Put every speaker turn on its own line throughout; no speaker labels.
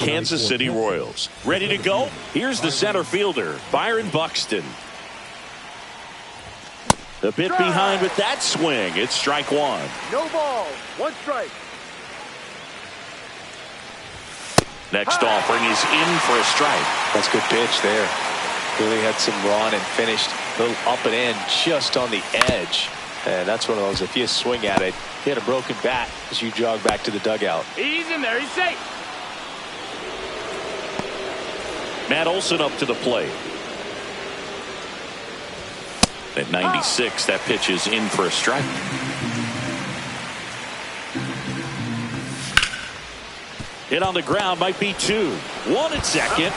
Kansas City Royals. Ready to go? Here's the center fielder, Byron Buxton. A bit behind with that swing. It's strike one.
No ball. One strike.
Next offering is in for a strike.
That's a good pitch there. Really had some run and finished a little up and in just on the edge. And that's one of those, if you swing at it, hit a broken bat as you jog back to the dugout.
He's in there. He's safe.
Matt Olson up to the plate. At 96, that pitch is in for a strike. Hit on the ground, might be two. One at second.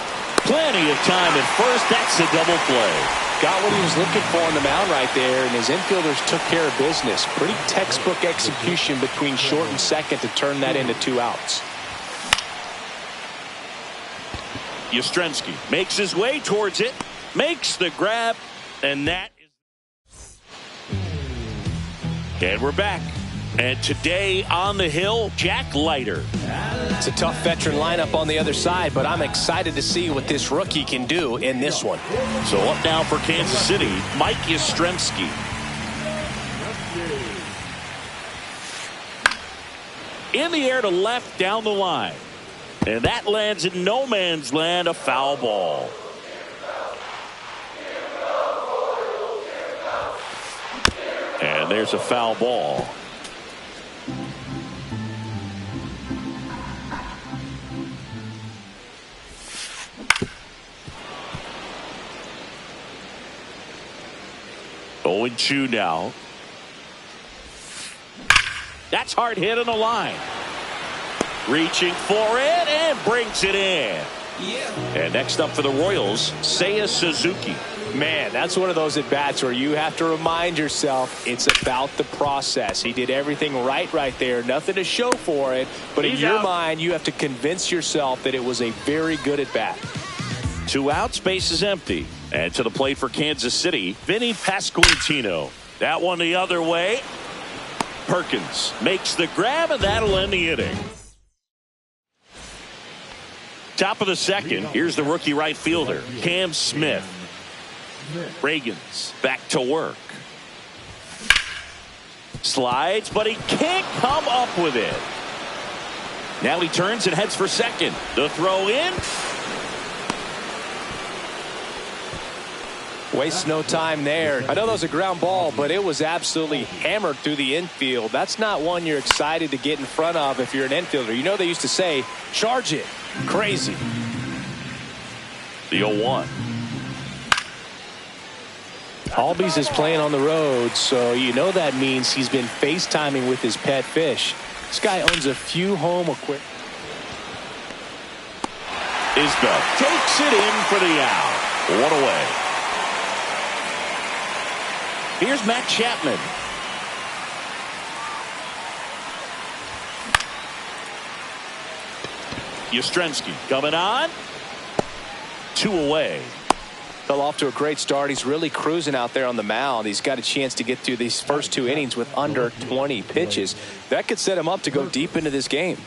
Plenty of time at first. That's a double play.
Got what he was looking for on the mound right there, and his infielders took care of business. Pretty textbook execution between short and second to turn that into 2 outs.
Yastrzemski makes his way towards it, makes the grab, and that is. And we're back. And today on the hill, Jack Leiter.
It's a tough veteran lineup on the other side, but I'm excited to see what this rookie can do in this one.
So up now for Kansas City, Mike Yastrzemski. In the air to left down the line. And that lands in no man's land, a foul ball. And there's a foul ball. Oh, and 2 now. That's hard hit on the line. Reaching for it and brings it in. And next up for the Royals, Seiya Suzuki.
Man, that's one of those at-bats where you have to remind yourself it's about the process. He did everything right there. Nothing to show for it. But in your mind, you have to convince yourself that it was a very good at-bat.
2 outs, base is empty. And to the plate for Kansas City, Vinny Pasquantino. That one the other way. Perkins makes the grab, and that'll end the inning. Top of the second, here's the rookie right fielder, Cam Smith. Reagans back to work. Slides, but he can't come up with it. Now he turns and heads for second. The throw in.
Wastes no time there. I know that was a ground ball, but it was absolutely hammered through the infield. That's not one you're excited to get in front of if you're an infielder. You know they used to say, charge it. Crazy.
The 0-1.
Albies is playing on the road, so you know that means he's been FaceTiming with his pet fish. This guy owns a few home equipment.
Isbell takes it in for the out. 1 away. Here's Matt Chapman. Yastrzemski coming on. 2 away.
Fell off to a great start. He's really cruising out there on the mound. He's got a chance to get through these first 2 innings with under 20 pitches. That could set him up to go deep into this game.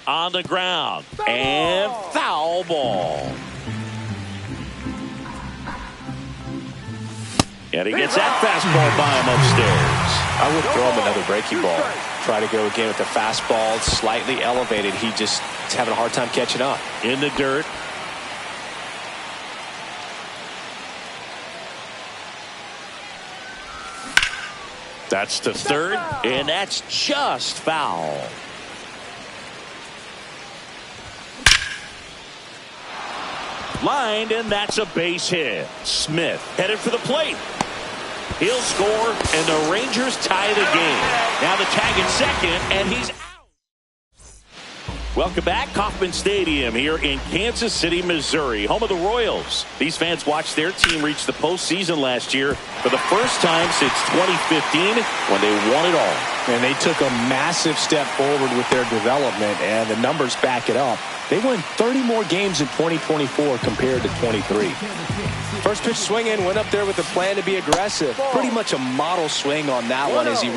On the ground. And foul ball. And he gets that fastball by him upstairs.
I would throw him another breaking ball. Try to go again with the fastball slightly elevated. He just is having a hard time catching up.
In the dirt. That's to third, and that's just foul. Lined, and that's a base hit. Smith headed for the plate. He'll score, and the Rangers tie the game. Now the tag at second, and he's out. Welcome back. Kauffman Stadium here in Kansas City, Missouri, home of the Royals. These fans watched their team reach the postseason last year for the first time since 2015 when they won it all.
And they took a massive step forward with their development, and the numbers back it up. They won 30 more games in 2024 compared to 23. First pitch swinging, went up there with a plan to be aggressive. Pretty much a model swing on that one as he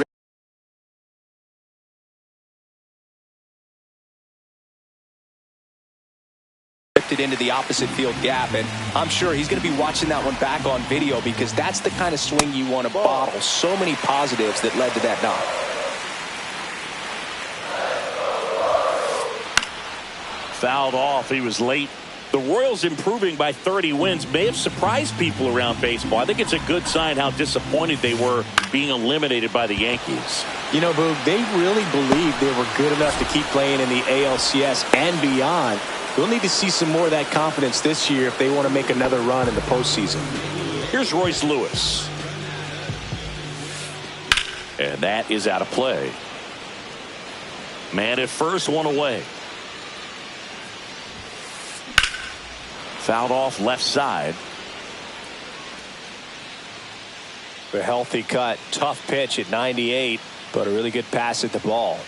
drifted into the opposite field gap, and I'm sure he's going to be watching that one back on video because that's the kind of swing you want to bottle. So many positives that led to that knock.
Fouled off. He was late. The Royals improving by 30 wins may have surprised people around baseball. I think it's a good sign how disappointed they were being eliminated by the Yankees.
You know, Boog, they really believed they were good enough to keep playing in the ALCS and beyond. We'll need to see some more of that confidence this year if they want to make another run in the postseason.
Here's Royce Lewis. And that is out of play. Man at first, one away. Fouled off left side.
A healthy cut. Tough pitch at 98, but a really good pass at the ball.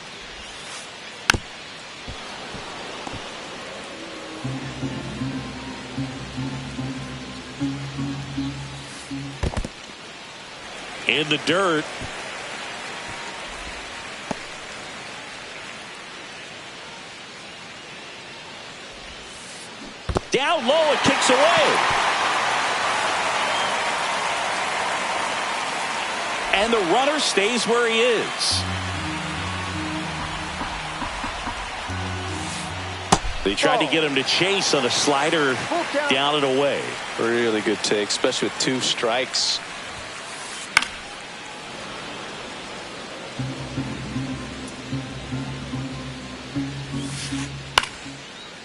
In the dirt. Down low, it kicks away. And the runner stays where he is. They tried to get him to chase on a slider down and away.
Really good take, especially with 2 strikes.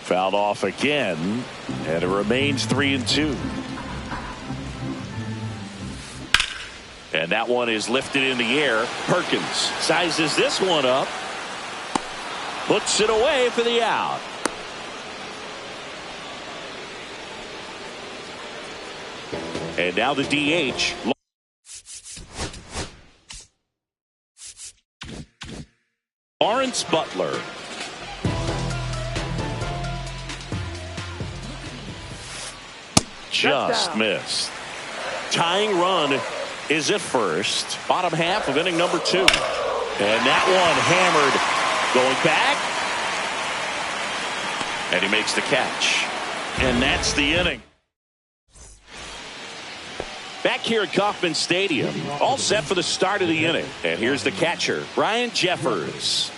Fouled off again, and it remains 3-2. And that one is lifted in the air. Perkins sizes this one up, puts it away for the out. And now the DH. Lawrence Butler. Just missed. Tying run is at first. Bottom half of inning number 2. And that one hammered. Going back. And he makes the catch. And that's the inning. Back here at Kauffman Stadium. All set for the start of the inning. And here's the catcher, Ryan Jeffers.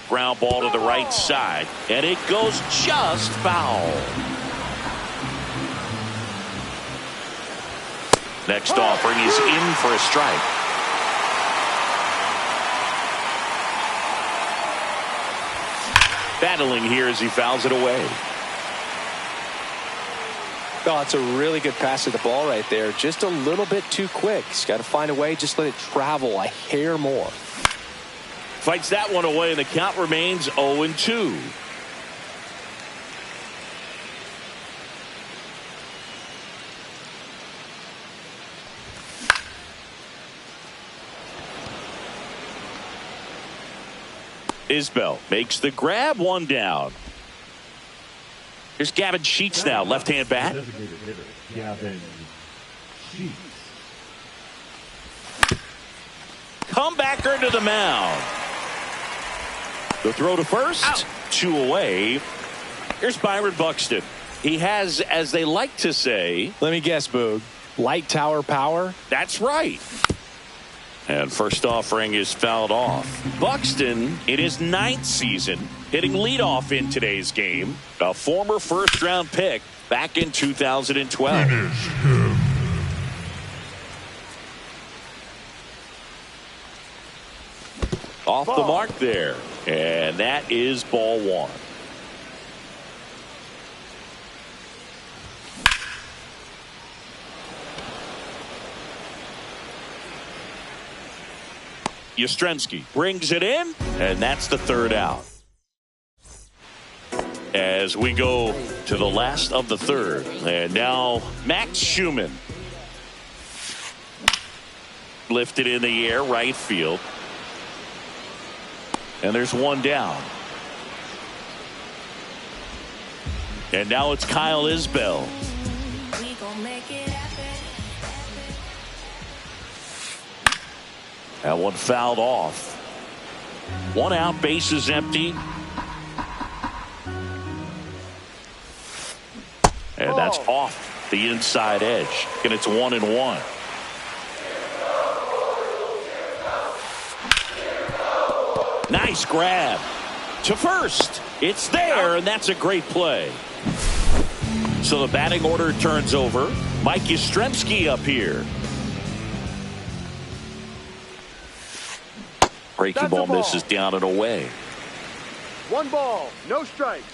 Ground ball to the right side. And it goes just foul. Next offering is in for a strike. Battling here as he fouls it away.
Oh, it's a really good pass to the ball right there. Just a little bit too quick. He's got to find a way. Just let it travel a hair more.
Fights that one away, and the count remains 0-2. Isbell makes the grab, one down. Here's Gavin Sheets now, left-hand bat. Comebacker to the mound. The throw to first. Out. 2 away. Here's Byron Buxton. He has, as they like to say.
Let me guess, Boog. Light tower power?
That's right. And first offering is fouled off. Buxton, in his 9th season, hitting leadoff in today's game. A former first-round pick back in 2012. Off the mark there. And that is ball 1. Yastrzemski brings it in, and that's the 3rd out. As we go to the last of the 3rd, and now Max Schumann. Lifted in the air, right field. And there's one down. And now it's Kyle Isbell. That one fouled off. 1 out, bases empty. And that's off the inside edge. And it's 1-1. Nice grab to first. It's there, and that's a great play. So the batting order turns over. Mike Yastrzemski up here. Breaking ball misses down and away.
1 ball, no strikes.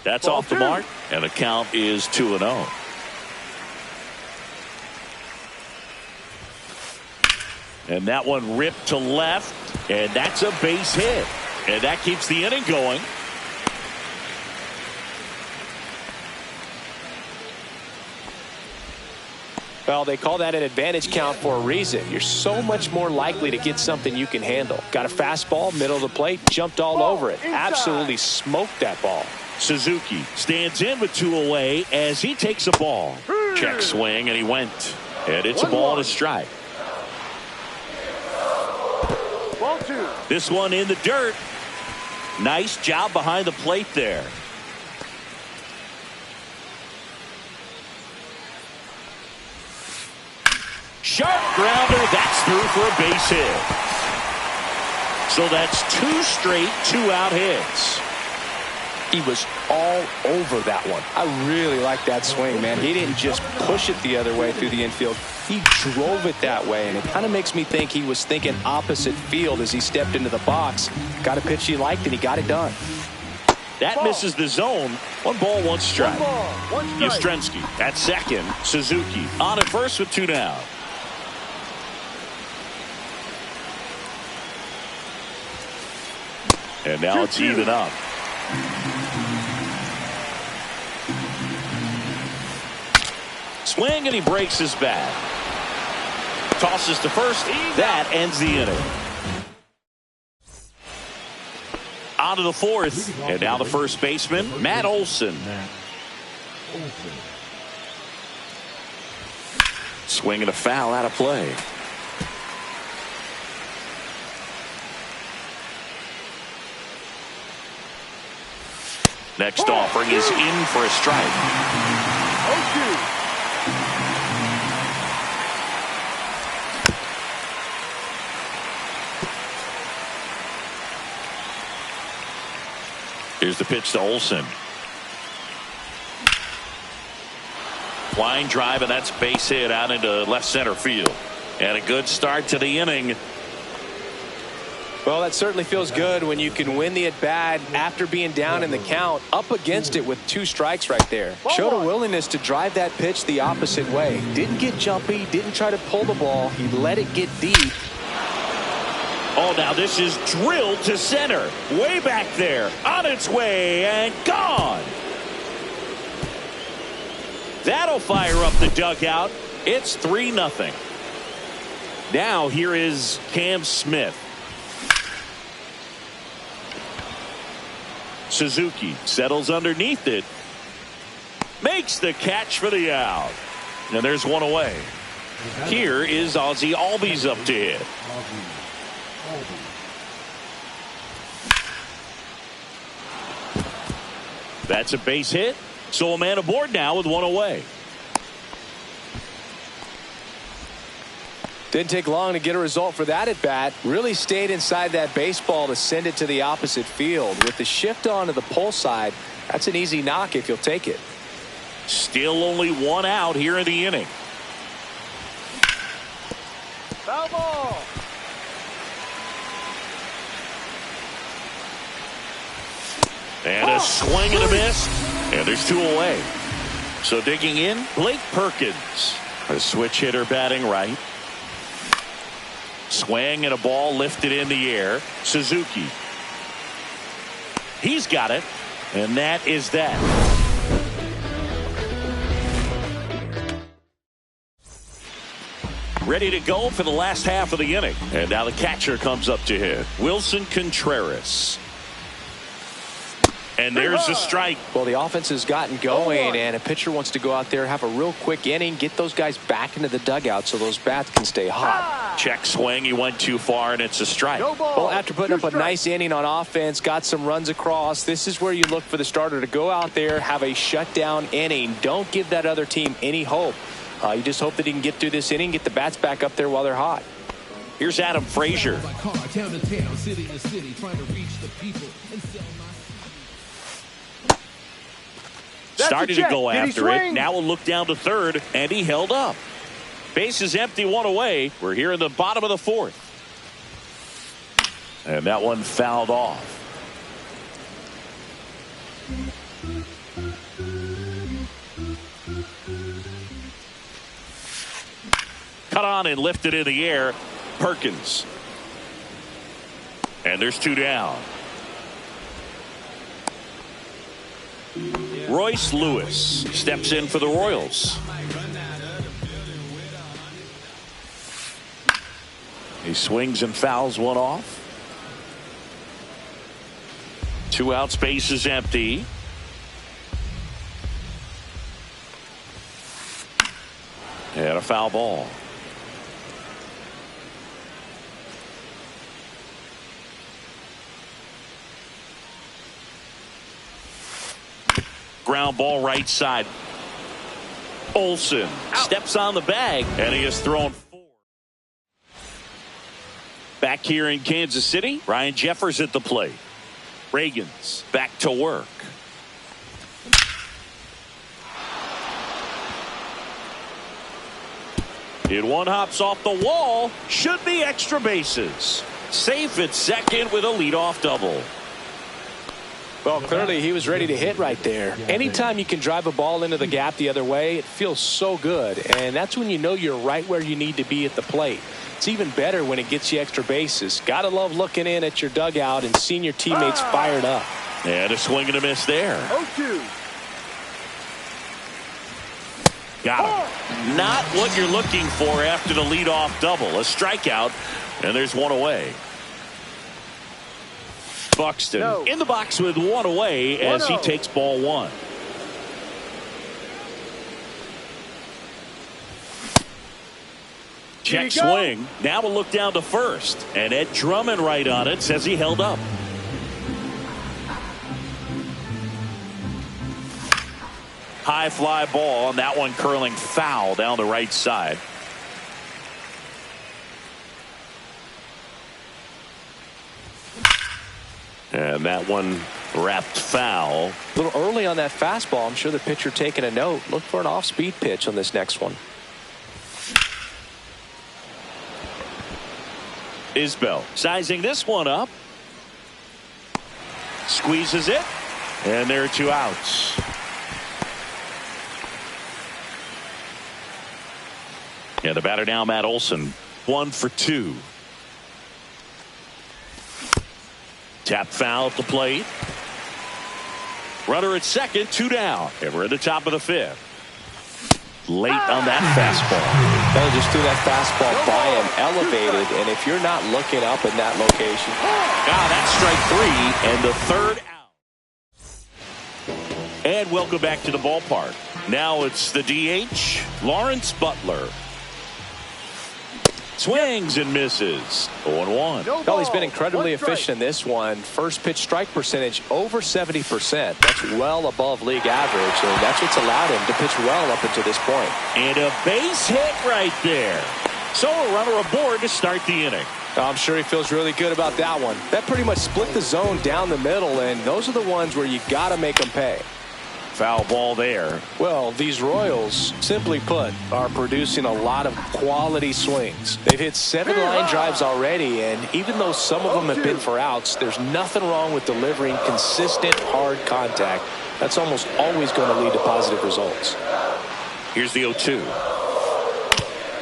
That's off the mark, and the count is 2-0. And that one ripped to left, and that's a base hit. And that keeps the inning going.
Well, they call that an advantage count for a reason. You're so much more likely to get something you can handle. Got a fastball, middle of the plate, jumped all over it. Absolutely smoked that ball.
Suzuki stands in with 2 away as he takes a ball. Check swing, and he went. And it's a ball and a strike.
Ball 2.
This one in the dirt. Nice job behind the plate there. Sharp grounder. That's through for a base hit. So that's 2 straight 2-out hits.
He was all over that one. I really like that swing, man. He didn't just push it the other way through the infield. He drove it that way, and it kind of makes me think he was thinking opposite field as he stepped into the box. Got a pitch he liked, and he got it done.
That misses the zone. 1 ball, 1 strike.
1 ball, 1 strike.
Yastrzemski at second. Suzuki on at first with 2 down. And now it's even up. Swing, and he breaks his bat. Tosses to first. That ends the inning. On to the 4th. And now the first baseman, Matt Olson. Swing and a foul out of play. Next offering is in for a strike.
0-2.
Here's the pitch to Olson. Line drive, and that's base hit out into left center field. And a good start to the inning.
Well, that certainly feels good when you can win the at-bat after being down in the count, up against it with 2 strikes right there. Showed a willingness to drive that pitch the opposite way. Didn't get jumpy, didn't try to pull the ball. He let it get deep.
Oh, now this is drilled to center. Way back there. On its way and gone. That'll fire up the dugout. It's 3-0. Now here is Cam Smith. Suzuki settles underneath it. Makes the catch for the out. And there's 1 away. Here is Ozzie Albies up to hit. That's a base hit. So a man aboard now with 1 away.
Didn't take long to get a result for that at bat. Really stayed inside that baseball to send it to the opposite field. With the shift on to the pull side, that's an easy knock if you'll take it.
Still only 1 out here in the inning.
Foul ball.
And a swing and a miss. And there's 2 away. So digging in, Blake Perkins. A switch hitter batting right. Swing and a ball lifted in the air. Suzuki. He's got it. And that is that. Ready to go for the last half of the inning. And now the catcher comes up to hit. Wilson Contreras. And there's the strike.
Well, the offense has gotten going, and a pitcher wants to go out there, have a real quick inning, get those guys back into the dugout so those bats can stay hot.
Check swing. He went too far, and it's a strike.
No ball.
Well, after putting up a nice inning on offense, got some runs across, this is where you look for the starter to go out there, have a shutdown inning. Don't give that other team any hope. You just hope that he can get through this inning, get the bats back up there while they're hot.
Here's Adam Frazier. Started to go after it. Now we'll look down to third, and he held up. Base is empty, one away. We're here in the bottom of the fourth. And that one fouled off. Cut on and lifted in the air. Perkins. And there's two down. Royce Lewis steps in for the Royals. He swings and fouls one off. 2 outs, base is empty. And a foul ball. Ground ball right side. Olsen steps on the bag, and he has thrown 4. Back here in Kansas City, Ryan Jeffers at the plate. Reagans back to work. Hit one, hops off the wall. Should be extra bases. Safe at second with a leadoff double.
Well, clearly he was ready to hit right there. Anytime you can drive a ball into the gap the other way, it feels so good. And that's when you know you're right where you need to be at the plate. It's even better when it gets you extra bases. Gotta love looking in at your dugout and seeing your teammates fired up.
And a swing and a miss there.
0-2.
Got him. Not what you're looking for after the leadoff double. A strikeout, and there's one away. Buxton in the box with one away as he takes ball 1. Check swing. Now we'll look down to first. And Ed Drummond right on it says he held up. High fly ball, and that one curling foul down the right side. And that one wrapped foul.
A little early on that fastball. I'm sure the pitcher taking a note. Look for an off-speed pitch on this next one.
Isbell sizing this one up. Squeezes it. And there are 2 outs. Yeah, the batter now, Matt Olson. 1 for 2. Tap foul at the plate. Runner at second, 2 down. And we're at the top of the 5th. Late on that fastball.
They just threw that fastball by him, elevated, and if you're not looking up in that location.
That's strike 3 and the 3rd out. And welcome back to the ballpark. Now it's the DH, Lawrence Butler. Swings and misses. 0-1.
Well, he's been incredibly efficient in this one. First pitch strike percentage over 70%. That's well above league average, and that's what's allowed him to pitch well up until this point.
And a base hit right there. So a runner aboard to start the inning.
I'm sure he feels really good about that one. That pretty much split the zone down the middle, and those are the ones where you got to make them pay.
Foul ball there.
Well, these Royals, simply put, are producing a lot of quality swings. They've hit 7 line drives already, and even though some of them have been for outs, there's nothing wrong with delivering consistent, hard contact. That's almost always going to lead to positive results.
Here's the 0-2.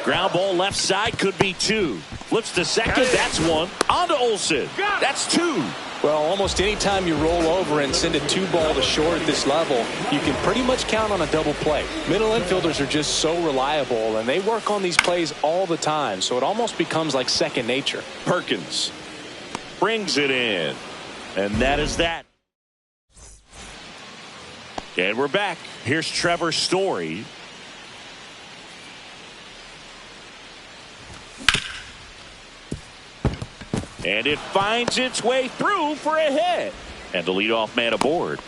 Ground ball left side, could be 2. Flips to second, that's 1. On to Olsen. That's 2.
Well, almost any time you roll over and send a 2-ball to short at this level, you can pretty much count on a double play. Middle infielders are just so reliable, and they work on these plays all the time, so it almost becomes like second nature.
Perkins brings it in, and that is that. And we're back. Here's Trevor Story. And it finds its way through for a hit. And the leadoff man aboard.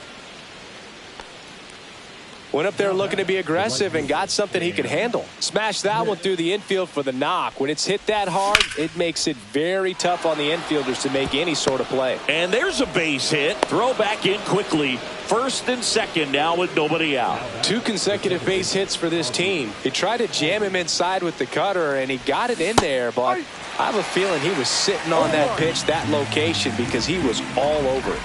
Went up there looking to be aggressive and got something he could handle. Smashed that one through the infield for the knock. When it's hit that hard, it makes it very tough on the infielders to make any sort of play.
And there's a base hit. Throw back in quickly. First and second now with nobody out.
2 consecutive base hits for this team. He tried to jam him inside with the cutter, and he got it in there, but I have a feeling he was sitting on that pitch, that location, because he was all over it.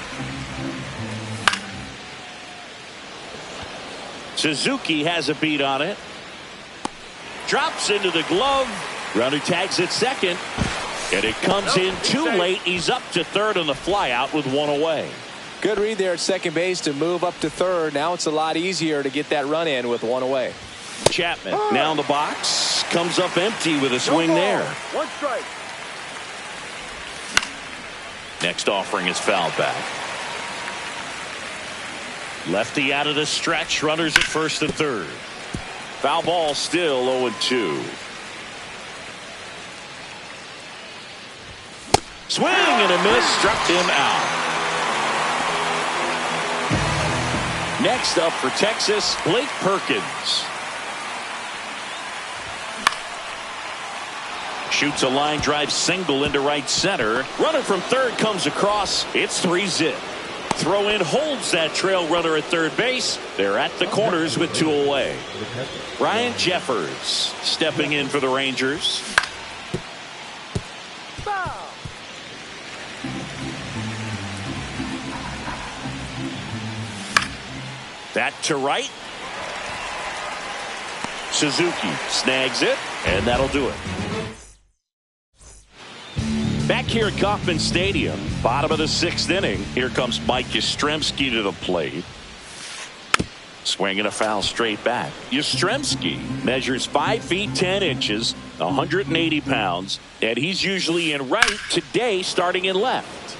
Suzuki has a beat on it. Drops into the glove. Runner tags at second. And it comes in too late. He's up to third on the flyout with 1 away.
Good read there at second base to move up to third. Now it's a lot easier to get that run in with 1 away.
Chapman now in the box. Comes up empty with a swing there.
1 strike.
Next offering is fouled back. Lefty out of the stretch. Runners at first and third. Foul ball still 0-2. Swing and a miss. Struck him out. Next up for Texas, Blake Perkins. Shoots a line drive single into right center. Runner from third comes across. It's 3-zip. Throw in holds that trail runner at third base. They're at the corners with 2 away. Ryan Jeffers stepping in for the Rangers.
Foul.
That to right. Suzuki snags it, and that'll do it. Back here at Kauffman Stadium, bottom of the 6th inning. Here comes Mike Yastrzemski to the plate. Swinging a foul straight back. Yastrzemski measures 5 feet 10 inches, 180 pounds, and he's usually in right, today starting in left.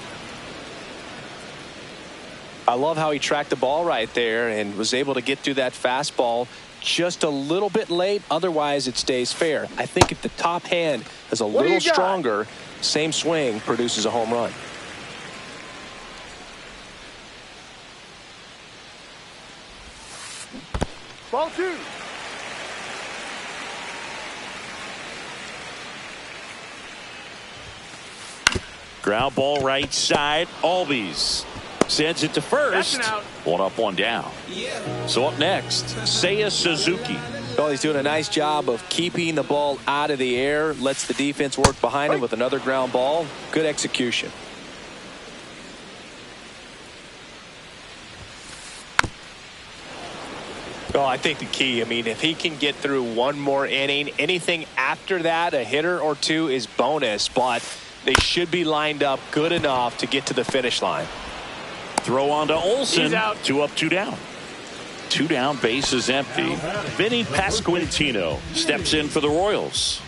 I love how he tracked the ball right there and was able to get through that fastball just a little bit late. Otherwise, it stays fair. I think if the top hand is a little stronger, same swing produces a home run.
Ball 2.
Ground ball right side. Albies sends it to first.
That's an out.
1 up, 1 down. So up next, Seiya Suzuki.
Well, he's doing a nice job of keeping the ball out of the air. Lets the defense work behind him with another ground ball. Good execution. Well, I think the key, if he can get through 1 more inning, anything after that, a hitter or 2 is bonus, but they should be lined up good enough to get to the finish line.
Throw on to Olsen.
He's out.
2 up, 2 down. 2 down, base is empty. Vinny Pasquantino steps in for the Royals.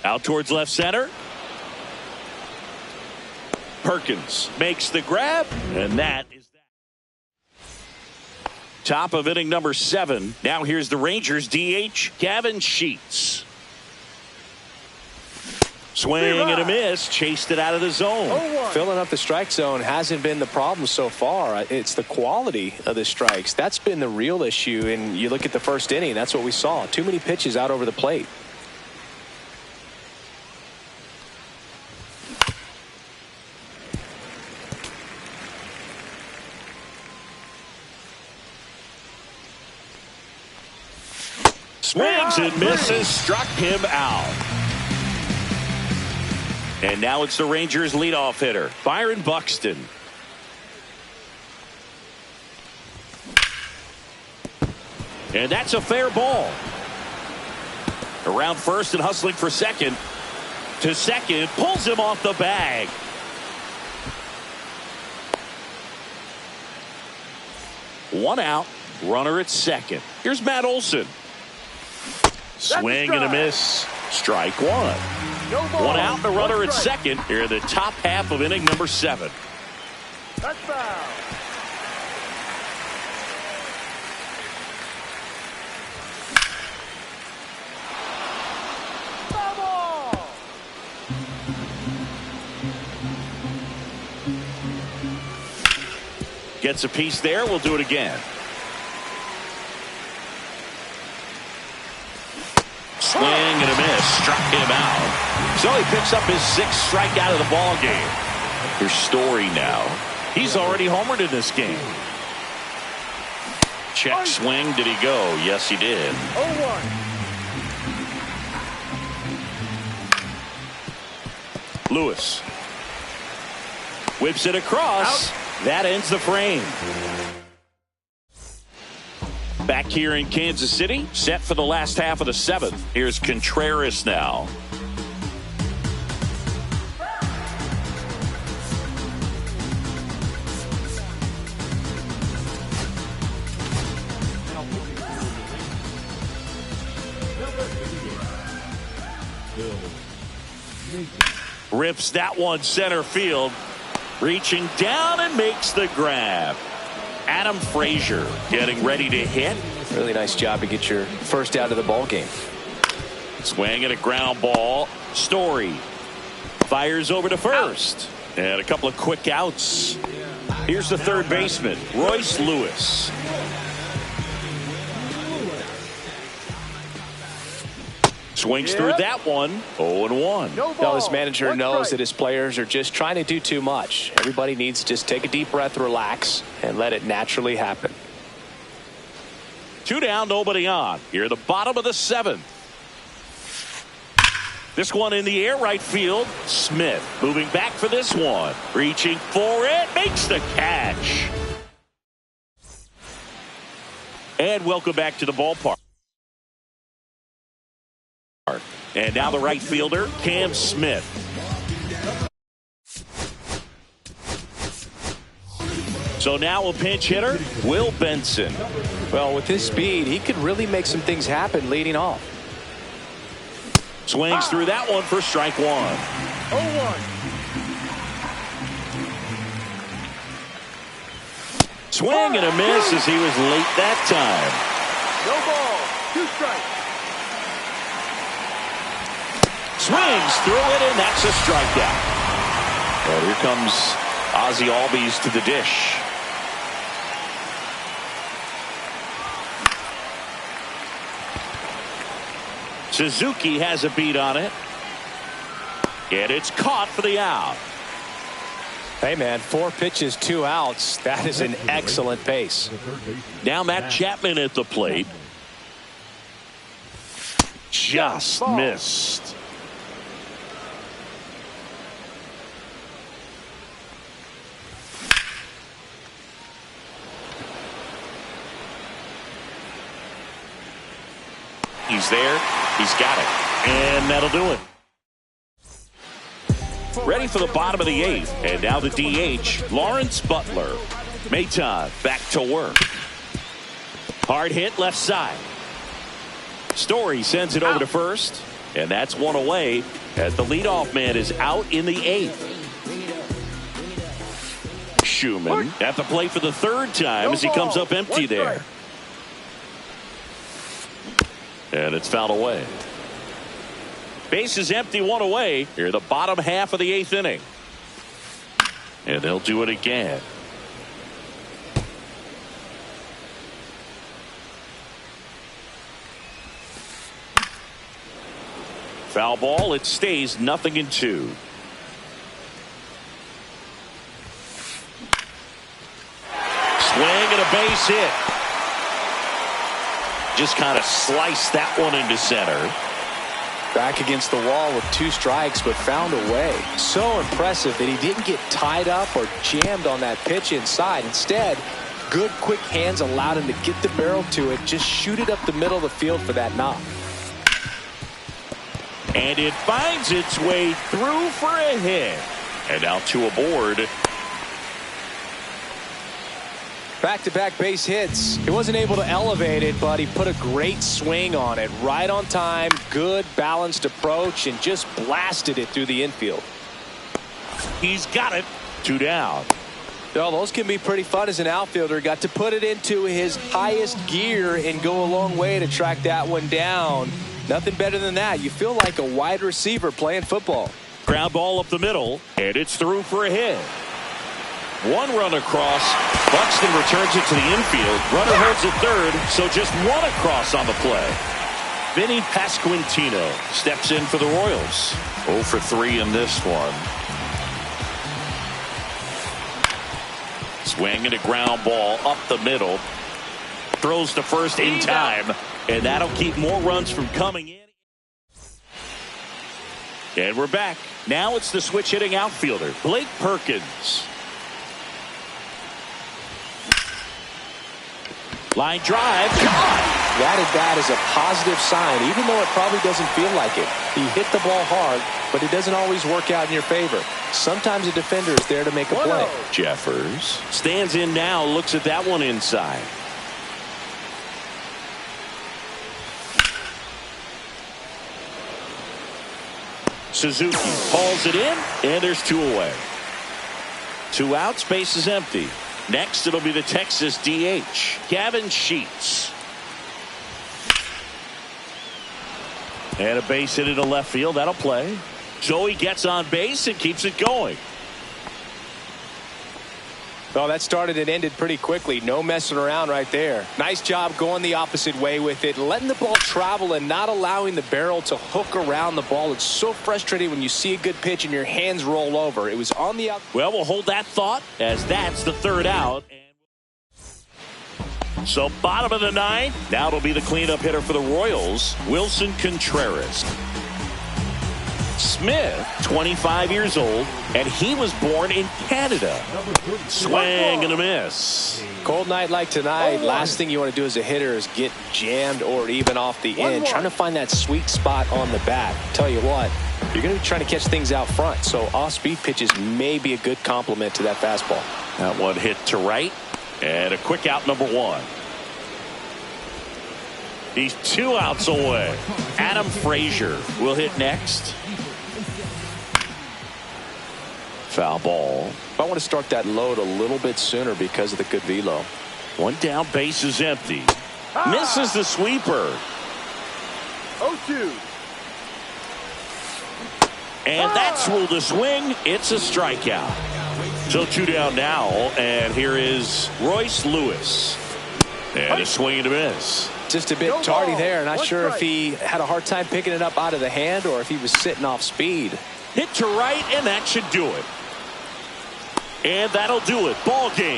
Out towards left center. Perkins makes the grab, and that is that. Top of inning number 7. Now here's the Rangers DH, Gavin Sheets. Swing and a miss. Chased it out of the zone.
Filling up the strike zone hasn't been the problem so far. It's the quality of the strikes. That's been the real issue. And you look at the first inning, that's what we saw. Too many pitches out over the plate.
Swings and misses. Struck him out. And now it's the Rangers leadoff hitter, Byron Buxton. And that's a fair ball. Around first and hustling for second. To second, pulls him off the bag. One out, runner at second. Here's Matt Olson. Swing and a miss. Strike 1.
No ball.
1 out, the runner at
strike.
second. Here in the top half of inning number 7.
That's foul.
Gets a piece there. We'll do it again. Swing and a miss. Struck him out. So he picks up his 6th strikeout of the ball game. Here's Story now. He's already homered in this game. Check swing. Did he go? Yes, he did.
0-1.
Lewis whips it across. That ends the frame. Back here in Kansas City, set for the last half of the 7th. Here's Contreras now. Rips that one center field. Reaching down and makes the grab. Adam Frazier getting ready to hit.
Really nice job to get your first out of the ball game.
Swing and a ground ball. Story fires over to first. And a couple of quick outs. Here's the third baseman, Royce Lewis. Swings through that one. 0-1.
Now this manager knows that his players are just trying to do too much. Everybody needs to just take a deep breath, relax, and let it naturally happen.
2 down, nobody on. Here at the bottom of the 7th. This one in the air, right field. Smith moving back for this one. Reaching for it. Makes the catch. And welcome back to the ballpark. And now the right fielder, Cam Smith. So now a pinch hitter, Will Benson.
Well, with his speed, he could really make some things happen leading off.
Swings through that one for strike 1.
0-1.
Swing and a miss as he was late that time.
No ball. 2 strikes.
Swings through it, and that's a strikeout. Well, here comes Ozzie Albies to the dish. Suzuki has a beat on it. And it's caught for the out.
Hey, man, 4 pitches, 2 outs. That is an excellent pace.
Now Matt Chapman at the plate. Just missed. He's there. He's got it. And that'll do it. Ready for the bottom of the 8th. And now the DH, Lawrence Butler. Maton back to work. Hard hit left side. Story sends it over to first. And that's one away as the leadoff man is out in the 8th. Schumann at the plate for the 3rd time as he comes up empty there. And it's fouled away. Base is empty, 1 away. Here the bottom half of the 8th inning. And they'll do it again. Foul ball. It stays 0-2. Swing and a base hit. Just kind of sliced that one into center.
Back against the wall with 2 strikes, but found a way. So impressive that he didn't get tied up or jammed on that pitch inside. Instead, good quick hands allowed him to get the barrel to it, just shoot it up the middle of the field for that knock.
And it finds its way through for a hit. And now 2 aboard.
Back-to-back base hits. He wasn't able to elevate it, but he put a great swing on it. Right on time, good balanced approach, and just blasted it through the infield.
He's got it. 2 down.
Well, those can be pretty fun as an outfielder. Got to put it into his highest gear and go a long way to track that one down. Nothing better than that. You feel like a wide receiver playing football.
Ground ball up the middle, and it's through for a hit. One run across. Buxton returns it to the infield. Runner holds at third, so just one across on the play. Vinny Pasquantino steps in for the Royals. 0 for 3 in this one. Swing and a ground ball up the middle. Throws to first in time, and that'll keep more runs from coming in. And we're back. Now it's the switch hitting outfielder, Blake Perkins. Line drive.
That at bat is a positive sign, even though it probably doesn't feel like it. He hit the ball hard, but it doesn't always work out in your favor. Sometimes a defender is there to make a play.
Jeffers stands in now, looks at that one inside. Suzuki hauls it in, and there's 2 away. 2 outs, base is empty. Next, it'll be the Texas DH, Gavin Sheets. And a base hit into left field. That'll play. So he gets on base and keeps it going.
Well, that started and ended pretty quickly. No messing around right there. Nice job going the opposite way with it, letting the ball travel and not allowing the barrel to hook around the ball. It's so frustrating when you see a good pitch and your hands roll over. It was on the out.
Well, we'll hold that thought as that's the 3rd out. So bottom of the 9th. Now it'll be the cleanup hitter for the Royals, Wilson Contreras. Smith, 25 years old, and he was born in Canada. Swing and a miss.
Cold night like tonight, last thing you want to do as a hitter is get jammed or even off the end. Trying to find that sweet spot on the bat. Tell you what, you're going to be trying to catch things out front, so off-speed pitches may be a good complement to that fastball.
That one hit to right, and a quick out, number 1. He's 2 outs away. Adam Frazier will hit next. Foul ball.
I want to start that load a little bit sooner because of the good velo.
1 down, base is empty. Misses the sweeper.
0-2.
And that's ruled a swing. It's a strikeout. So 2 down now, and here is Royce Lewis. And a swing and a miss.
Just a bit tardy there. Not sure if he had a hard time picking it up out of the hand or if he was sitting off speed.
Hit to right, and that should do it. And that'll do it. Ball game.